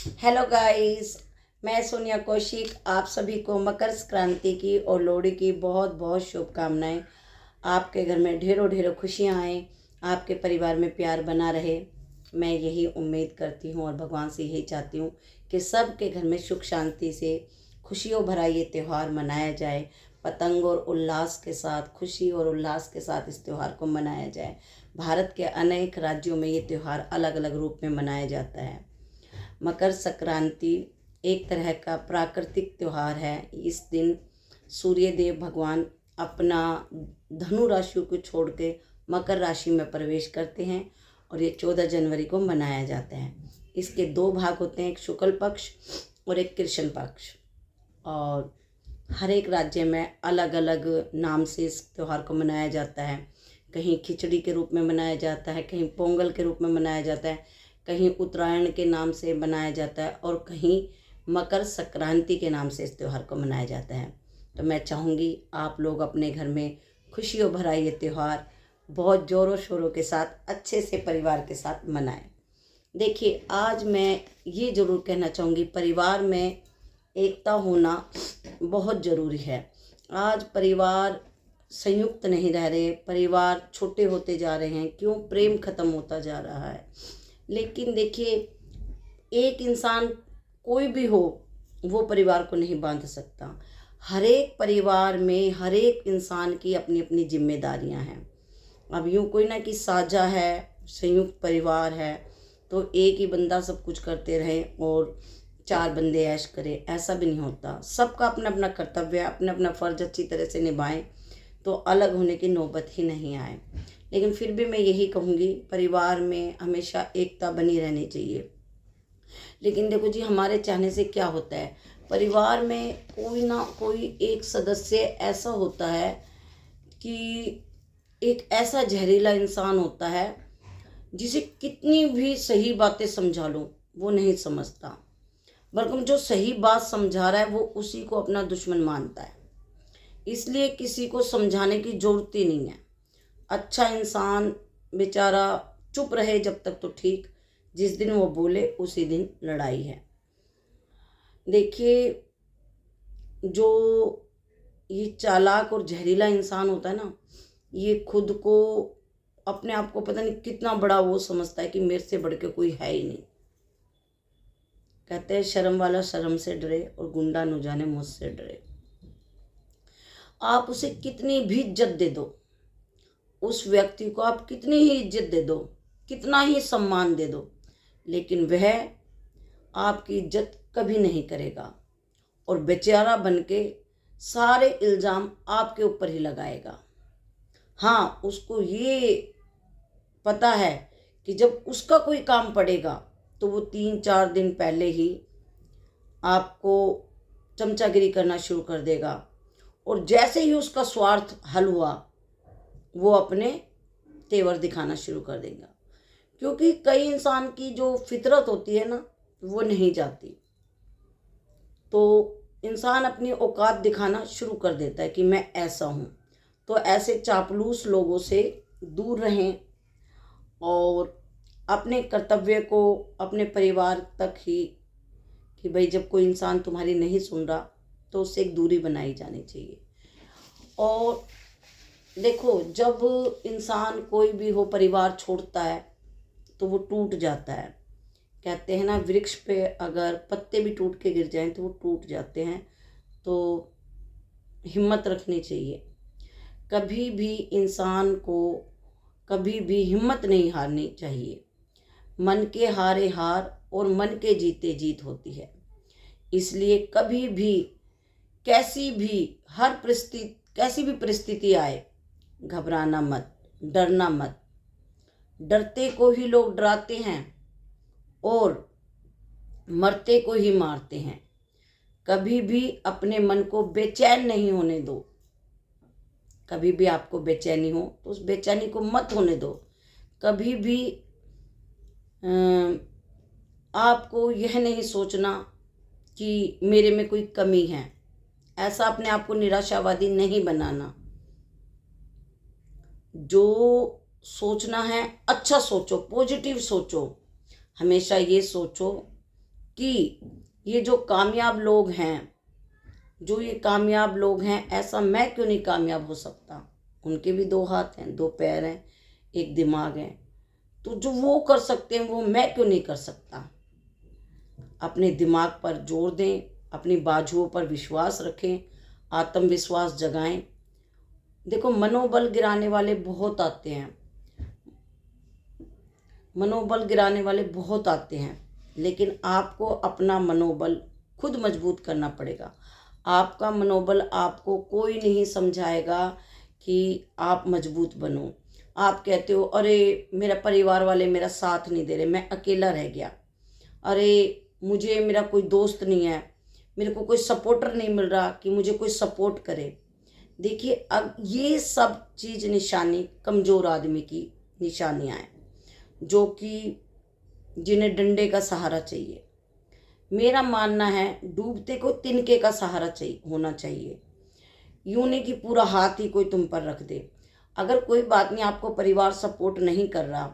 Hello guys, मैं सोनिया कौशिक आप सभी को मकर संक्रांति की और लोहड़ी की बहुत बहुत शुभकामनाएं। आपके घर में ढेरों ढेरों खुशियां आएँ, आपके परिवार में प्यार बना रहे। मैं यही उम्मीद करती हूँ और भगवान से यही चाहती हूँ कि सबके घर में सुख शांति से खुशियों भरा ये त्यौहार मनाया जाए। पतंग और उल्लास के साथ, खुशी और उल्लास के साथ इस त्यौहार को मनाया जाए। भारत के अनेक राज्यों में ये त्यौहार अलग अलग रूप में मनाया जाता है। मकर संक्रांति एक तरह का प्राकृतिक त्यौहार है। इस दिन सूर्य देव भगवान अपना धनु राशि को छोड़ के मकर राशि में प्रवेश करते हैं और ये 14 जनवरी को मनाया जाता है। इसके दो भाग होते हैं, एक शुक्ल पक्ष और एक कृष्ण पक्ष। और हर एक राज्य में अलग अलग नाम से इस त्यौहार को मनाया जाता है। कहीं खिचड़ी के रूप में मनाया जाता है, कहीं पोंगल के रूप में मनाया जाता है, कहीं उत्तरायण के नाम से मनाया जाता है और कहीं मकर संक्रांति के नाम से इस त्यौहार को मनाया जाता है। तो मैं चाहूँगी आप लोग अपने घर में खुशियों भरा ये त्यौहार बहुत ज़ोरों शोरों के साथ अच्छे से परिवार के साथ मनाएं। देखिए, आज मैं ये ज़रूर कहना चाहूँगी, परिवार में एकता होना बहुत ज़रूरी है। आज परिवार संयुक्त नहीं रह रहे, परिवार छोटे होते जा रहे हैं। क्यों? प्रेम खत्म होता जा रहा है। लेकिन देखिए, एक इंसान कोई भी हो वो परिवार को नहीं बांध सकता। हर एक परिवार में हर एक इंसान की अपनी अपनी जिम्मेदारियां हैं। अब यूँ कोई ना कि साझा है, संयुक्त परिवार है तो एक ही बंदा सब कुछ करते रहे और चार बंदे ऐश करें, ऐसा भी नहीं होता। सबका अपना अपना कर्तव्य है, अपना अपना फ़र्ज अच्छी तरह से निभाएं तो अलग होने की नौबत ही नहीं आए। लेकिन फिर भी मैं यही कहूँगी, परिवार में हमेशा एकता बनी रहनी चाहिए। लेकिन देखो जी, हमारे चाहने से क्या होता है, परिवार में कोई ना कोई एक सदस्य ऐसा होता है कि एक ऐसा जहरीला इंसान होता है जिसे कितनी भी सही बातें समझा लो वो नहीं समझता, बल्कि जो सही बात समझा रहा है वो उसी को अपना दुश्मन मानता है। इसलिए किसी को समझाने की जरूरत ही नहीं है। अच्छा इंसान बेचारा चुप रहे जब तक तो ठीक, जिस दिन वो बोले उसी दिन लड़ाई है। देखिए, जो ये चालाक और जहरीला इंसान होता है ना, ये खुद को अपने आप को पता नहीं कितना बड़ा वो समझता है कि मेरे से बढ़ के कोई है ही नहीं। कहते हैं शर्म वाला शर्म से डरे और गुंडा न जाने मुझसे डरे। आप उसे कितनी भी इज्जत दे दो, उस व्यक्ति को आप कितनी ही इज्जत दे दो, कितना ही सम्मान दे दो, लेकिन वह आपकी इज्जत कभी नहीं करेगा और बेचारा बन के सारे इल्ज़ाम आपके ऊपर ही लगाएगा। हाँ, उसको ये पता है कि जब उसका कोई काम पड़ेगा तो वो 3-4 दिन पहले ही आपको चमचागिरी करना शुरू कर देगा और जैसे ही उसका स्वार्थ हल हुआ वो अपने तेवर दिखाना शुरू कर देगा। क्योंकि कई इंसान की जो फितरत होती है ना, वो नहीं जाती, तो इंसान अपनी औकात दिखाना शुरू कर देता है कि मैं ऐसा हूँ। तो ऐसे चापलूस लोगों से दूर रहें और अपने कर्तव्य को अपने परिवार तक ही, कि भाई जब कोई इंसान तुम्हारी नहीं सुन रहा तो उससे एक दूरी बनाई जानी चाहिए। और देखो, जब इंसान कोई भी हो परिवार छोड़ता है तो वो टूट जाता है। कहते हैं ना, वृक्ष पे अगर पत्ते भी टूट के गिर जाएं तो वो टूट जाते हैं। तो हिम्मत रखनी चाहिए। कभी भी इंसान को कभी भी हिम्मत नहीं हारनी चाहिए। मन के हारे हार और मन के जीते जीत होती है। इसलिए कभी भी कैसी भी परिस्थिति आए, घबराना मत, डरना मत। डरते को ही लोग डराते हैं और मरते को ही मारते हैं। कभी भी अपने मन को बेचैन नहीं होने दो। कभी भी आपको बेचैनी हो तो उस बेचैनी को मत होने दो। कभी भी आपको यह नहीं सोचना कि मेरे में कोई कमी है। ऐसा अपने आप को निराशावादी नहीं बनाना। जो सोचना है अच्छा सोचो, पॉजिटिव सोचो। हमेशा ये सोचो कि ये जो कामयाब लोग हैं, ऐसा मैं क्यों नहीं कामयाब हो सकता। उनके भी 2 हाथ हैं, 2 पैर हैं, एक दिमाग है, तो जो वो कर सकते हैं वो मैं क्यों नहीं कर सकता। अपने दिमाग पर जोर दें, अपनी बाजुओं पर विश्वास रखें, आत्मविश्वास जगाएं। देखो, मनोबल गिराने वाले बहुत आते हैं, लेकिन आपको अपना मनोबल खुद मजबूत करना पड़ेगा। आपका मनोबल आपको कोई नहीं समझाएगा कि आप मजबूत बनो। आप कहते हो, अरे मेरा परिवार वाले मेरा साथ नहीं दे रहे, मैं अकेला रह गया, अरे मुझे मेरा कोई दोस्त नहीं है, मेरे को कोई सपोर्टर नहीं मिल रहा कि मुझे कोई सपोर्ट करे। देखिए, अब ये सब चीज़ निशानी कमज़ोर आदमी की निशानियाँ हैं, जो कि जिन्हें डंडे का सहारा चाहिए। मेरा मानना है डूबते को तिनके का सहारा चाहिए, होना चाहिए। यूँ नहीं कि पूरा हाथ ही कोई तुम पर रख दे। अगर कोई बात नहीं, आपको परिवार सपोर्ट नहीं कर रहा,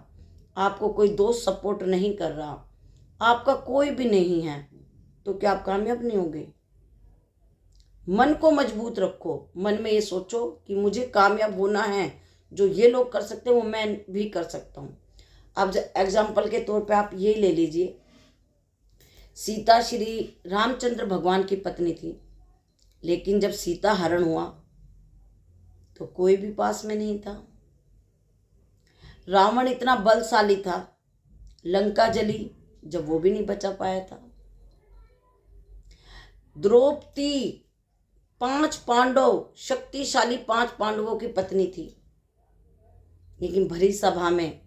आपको कोई दोस्त सपोर्ट नहीं कर रहा, आपका कोई भी नहीं है, तो क्या आप कामयाब नहीं होंगे। मन को मजबूत रखो, मन में ये सोचो कि मुझे कामयाब होना है, जो ये लोग कर सकते हैं वो मैं भी कर सकता हूँ। अब एग्जाम्पल के तौर पे आप ये ले लीजिए, सीता श्री रामचंद्र भगवान की पत्नी थी, लेकिन जब सीता हरण हुआ तो कोई भी पास में नहीं था। रावण इतना बलशाली था, लंका जली जब वो भी नहीं बचा पाया था। द्रौपदी 5 पांडव, शक्तिशाली 5 पांडवों की पत्नी थी, लेकिन भरी सभा में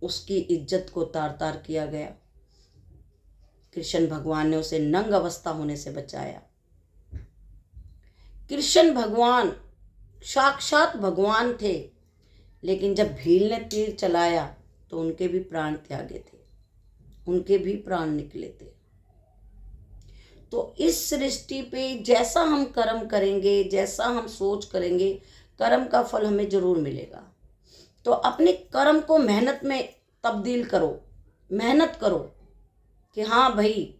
उसकी इज्जत को तार तार किया गया। कृष्ण भगवान ने उसे नंग अवस्था होने से बचाया। कृष्ण भगवान साक्षात भगवान थे, लेकिन जब भील ने तीर चलाया तो उनके भी प्राण त्यागे थे, उनके भी प्राण निकले थे। तो इस सृष्टि पे जैसा हम कर्म करेंगे, जैसा हम सोच करेंगे, कर्म का फल हमें जरूर मिलेगा। तो अपने कर्म को मेहनत में तब्दील करो, मेहनत करो कि हाँ भाई।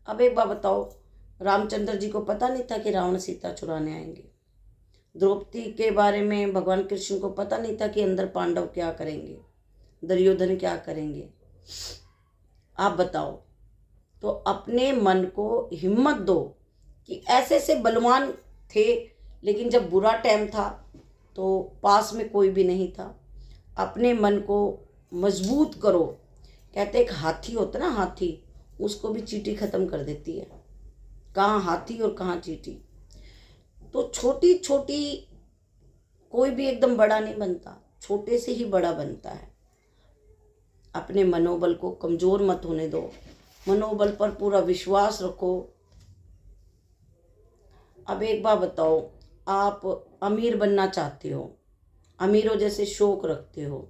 अब एक बात बताओ, रामचंद्र जी को पता नहीं था कि रावण सीता चुराने आएंगे। द्रौपदी के बारे में भगवान कृष्ण को पता नहीं था कि अंदर पांडव क्या करेंगे, दुर्योधन क्या करेंगे। आप बताओ। तो अपने मन को हिम्मत दो कि ऐसे से बलवान थे, लेकिन जब बुरा टाइम था तो पास में कोई भी नहीं था। अपने मन को मजबूत करो। कहते एक हाथी होता ना, हाथी, उसको भी चींटी ख़त्म कर देती है। कहाँ हाथी और कहाँ चींटी। तो छोटी छोटी, कोई भी एकदम बड़ा नहीं बनता, छोटे से ही बड़ा बनता है। अपने मनोबल को कमज़ोर मत होने दो, मनोबल पर पूरा विश्वास रखो। अब एक बात बताओ, आप अमीर बनना चाहते हो, अमीरों जैसे शौक रखते हो,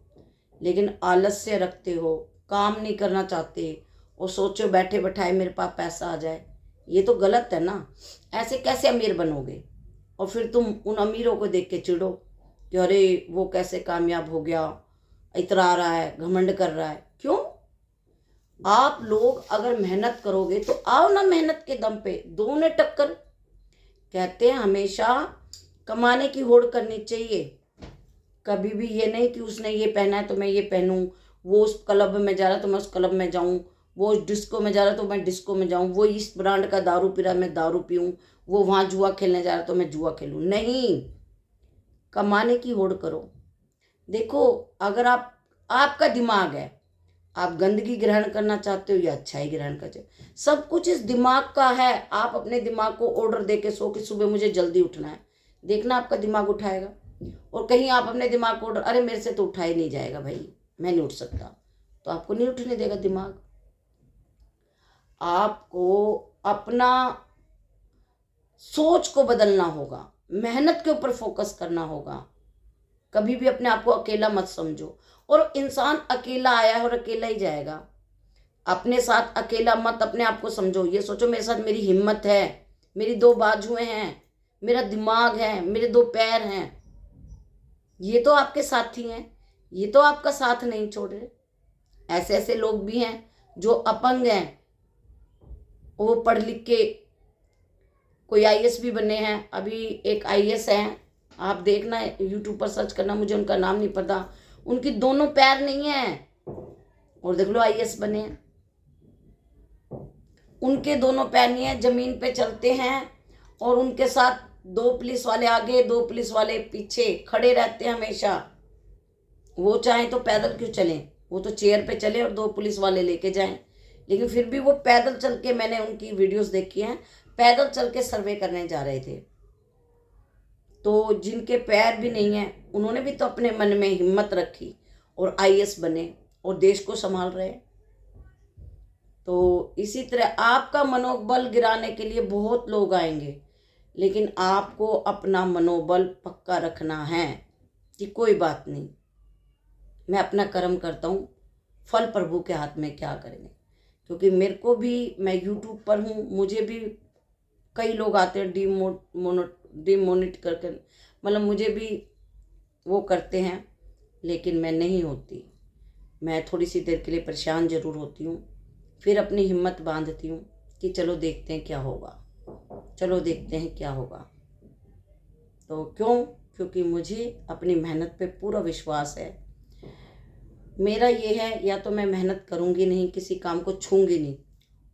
लेकिन आलस्य रखते हो, काम नहीं करना चाहते और सोचो बैठे बैठाए मेरे पास पैसा आ जाए, ये तो गलत है ना। ऐसे कैसे अमीर बनोगे। और फिर तुम उन अमीरों को देख के चिढ़ो कि अरे वो कैसे कामयाब हो गया, इतरा रहा है, घमंड कर रहा है। क्यों। आप लोग अगर मेहनत करोगे तो आओ ना, मेहनत के दम पे दो ने टक्कर। कहते हैं हमेशा कमाने की होड़ करनी चाहिए, कभी भी ये नहीं कि उसने ये पहना है तो मैं ये पहनूं, वो उस क्लब में जा रहा है तो मैं उस क्लब में जाऊं, वो उस डिस्को में जा रहा है तो मैं डिस्को में जाऊं, वो इस ब्रांड का दारू पी रहा है मैं दारू पीऊं, वो वहाँ जुआ खेलने जा रहा है तो मैं जुआ खेलूं। नहीं, कमाने की होड़ करो। देखो, अगर आपका दिमाग है, आप गंदगी ग्रहण करना चाहते हो या अच्छाई ग्रहण करते हो, सब कुछ इस दिमाग का है। आप अपने दिमाग को ऑर्डर दे के सो कि सुबह मुझे जल्दी उठना है, देखना आपका दिमाग उठाएगा। और कहीं आप अपने दिमाग को ऑर्डर, अरे मेरे से तो उठा ही नहीं जाएगा भाई, मैं नहीं उठ सकता, तो आपको नहीं उठने देगा दिमाग। आपको अपना सोच को बदलना होगा, मेहनत के ऊपर फोकस करना होगा। कभी भी अपने आप को अकेला मत समझो, और इंसान अकेला आया है और अकेला ही जाएगा। अपने साथ अकेला मत अपने आप को समझो। ये सोचो मेरे साथ मेरी हिम्मत है, मेरी 2 बाजुएं हैं, मेरा दिमाग है, मेरे 2 पैर हैं। ये तो आपके साथी हैं, ये तो आपका साथ नहीं छोड़ रहे। ऐसे ऐसे लोग भी हैं जो अपंग हैं, वो पढ़ लिख के कोई आईएएस भी बने हैं। अभी एक आईएएस हैं, आप देखना यूट्यूब पर सर्च करना, मुझे उनका नाम नहीं पता। उनकी दोनों पैर नहीं है और देख लो आईएएस बने हैं। उनके दोनों पैर नहीं है, जमीन पे चलते हैं और उनके साथ 2 पुलिस वाले आगे 2 पुलिस वाले पीछे खड़े रहते हैं हमेशा। वो चाहे तो पैदल क्यों चलें, वो तो चेयर पे चले और 2 पुलिस वाले लेके जाएं, लेकिन फिर भी वो पैदल चल के, मैंने उनकी वीडियोस देखी हैं, पैदल चल के सर्वे करने जा रहे थे। तो जिनके पैर भी नहीं है उन्होंने भी तो अपने मन में हिम्मत रखी और आईएएस बने और देश को संभाल रहे। तो इसी तरह आपका मनोबल गिराने के लिए बहुत लोग आएंगे, लेकिन आपको अपना मनोबल पक्का रखना है कि कोई बात नहीं, मैं अपना कर्म करता हूँ, फल प्रभु के हाथ में, क्या करेंगे। क्योंकि मेरे को भी, मैं यूट्यूब पर हूँ, मुझे भी कई लोग आते हैं डिमोनिट करके, मतलब मुझे भी वो करते हैं, लेकिन मैं नहीं होती। मैं थोड़ी सी देर के लिए परेशान ज़रूर होती हूँ, फिर अपनी हिम्मत बांधती हूँ कि चलो देखते हैं क्या होगा, चलो देखते हैं क्या होगा। तो क्योंकि मुझे अपनी मेहनत पे पूरा विश्वास है। मेरा ये है, या तो मैं मेहनत करूँगी नहीं, किसी काम को छूँगी नहीं,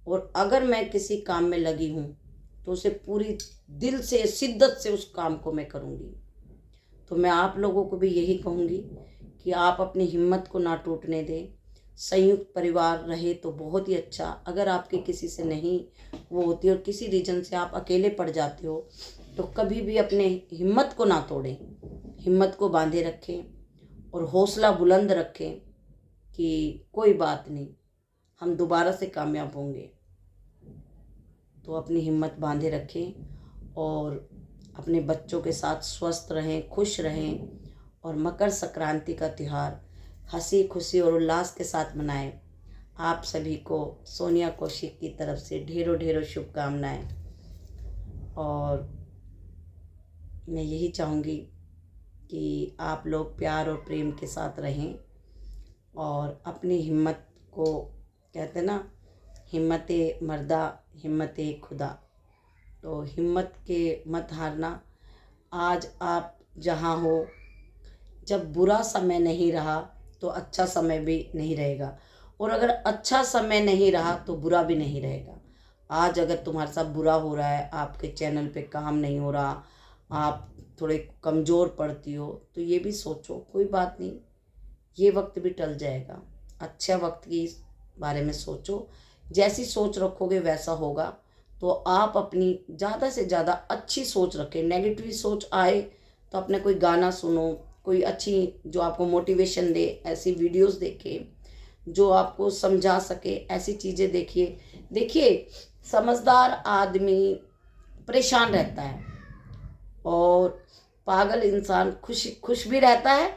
और अगर मैं किसी काम में लगी हूँ तो उसे पूरी दिल से, शिद्दत से उस काम को मैं करूँगी। तो मैं आप लोगों को भी यही कहूँगी कि आप अपनी हिम्मत को ना टूटने दें। संयुक्त परिवार रहे तो बहुत ही अच्छा। अगर आपके किसी से नहीं वो होती और किसी रीजन से आप अकेले पड़ जाते हो, तो कभी भी अपने हिम्मत को ना तोड़ें, हिम्मत को बांधे रखें और हौसला बुलंद रखें कि कोई बात नहीं, हम दोबारा से कामयाब होंगे। तो अपनी हिम्मत बांधे रखें और अपने बच्चों के साथ स्वस्थ रहें, खुश रहें, और मकर संक्रांति का त्यौहार हंसी खुशी और उल्लास के साथ मनाएं। आप सभी को सोनिया कौशिक की तरफ से ढेरों ढेरों शुभकामनाएं। और मैं यही चाहूँगी कि आप लोग प्यार और प्रेम के साथ रहें और अपनी हिम्मत को, कहते हैं ना, हिम्मते मर्दा हिम्मते खुदा। तो हिम्मत के मत हारना। आज आप जहाँ हो, जब बुरा समय नहीं रहा तो अच्छा समय भी नहीं रहेगा, और अगर अच्छा समय नहीं रहा तो बुरा भी नहीं रहेगा। आज अगर तुम्हारे साथ बुरा हो रहा है, आपके चैनल पे काम नहीं हो रहा, आप थोड़े कमज़ोर पड़ती हो, तो ये भी सोचो कोई बात नहीं, ये वक्त भी टल जाएगा। अच्छा वक्त की बारे में सोचो, जैसी सोच रखोगे वैसा होगा। तो आप अपनी ज़्यादा से ज़्यादा अच्छी सोच रखें। नेगेटिव सोच आए तो अपने कोई गाना सुनो, कोई अच्छी जो आपको मोटिवेशन दे, ऐसी वीडियोस देखें जो आपको समझा सके, ऐसी चीज़ें देखिए समझदार आदमी परेशान रहता है और पागल इंसान खुश भी रहता है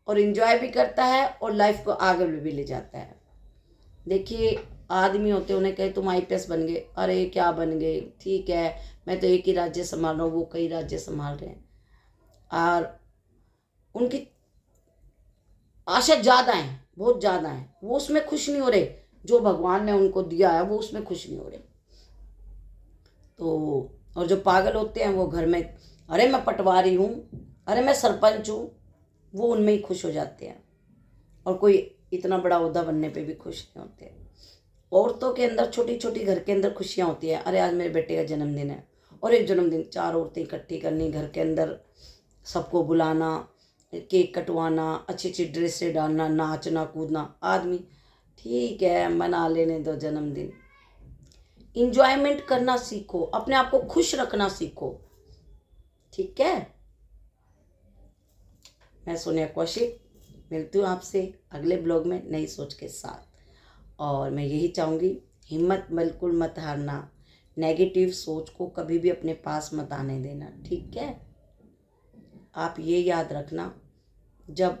और एंजॉय भी करता है और लाइफ को आगे भी ले जाता है। देखिए आदमी होते, उन्हें कहे तुम आईपीएस बन गए, अरे क्या बन गए, ठीक है, मैं तो एक ही राज्य संभाल रहा हूँ, वो कई राज्य संभाल रहे हैं, और उनकी आशा ज़्यादा है, बहुत ज़्यादा है, वो उसमें खुश नहीं हो रहे, जो भगवान ने उनको दिया है वो उसमें खुश नहीं हो रहे। तो और जो पागल होते हैं वो घर में, अरे मैं पटवारी हूँ, अरे मैं सरपंच हूँ, वो उनमें ही खुश हो जाते हैं, और कोई इतना बड़ा ओहदा बनने पे भी खुश नहीं होते। औरतों के अंदर छोटी छोटी घर के अंदर खुशियाँ होती है, अरे आज मेरे बेटे का जन्मदिन है, और एक जन्मदिन 4 औरतें इकट्ठी करनी, घर के अंदर सबको बुलाना, केक कटवाना, अच्छी अच्छी ड्रेसें डालना, नाचना कूदना। आदमी ठीक है मना लेने दो जन्मदिन, इंजॉयमेंट करना सीखो, अपने आप को खुश रखना सीखो, ठीक है। मैं सोनिया कौशिक मिलती हूँ आपसे अगले ब्लॉग में नई सोच के साथ, और मैं यही चाहूँगी हिम्मत बिल्कुल मत हारना, नेगेटिव सोच को कभी भी अपने पास मत आने देना, ठीक है। आप ये याद रखना, जब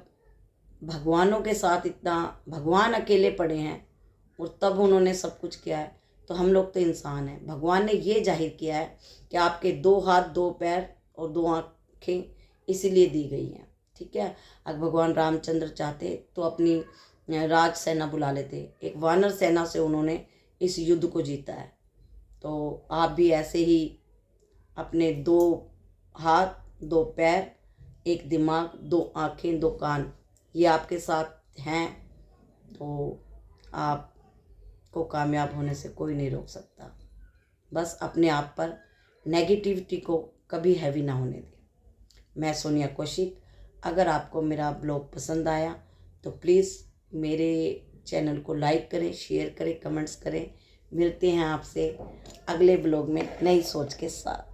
भगवानों के साथ इतना भगवान अकेले पड़े हैं और तब उन्होंने सब कुछ किया है, तो हम लोग तो इंसान हैं। भगवान ने ये जाहिर किया है कि आपके 2 हाथ 2 पैर और 2 आँखें इसीलिए दी गई हैं, ठीक है। अगर भगवान रामचंद्र चाहते तो अपनी राज सेना बुला लेते, एक वानर सेना से उन्होंने इस युद्ध को जीता है। तो आप भी ऐसे ही अपने 2 हाथ, 2 पैर, 1 दिमाग, 2 आँखें, 2 कान, ये आपके साथ हैं तो आपको कामयाब होने से कोई नहीं रोक सकता। बस अपने आप पर नेगेटिविटी को कभी हैवी ना होने दें। मैं सोनिया कौशिक। अगर आपको मेरा ब्लॉग पसंद आया तो प्लीज़ मेरे चैनल को लाइक करें, शेयर करें, कमेंट्स करें। मिलते हैं आपसे अगले ब्लॉग में नई सोच के साथ।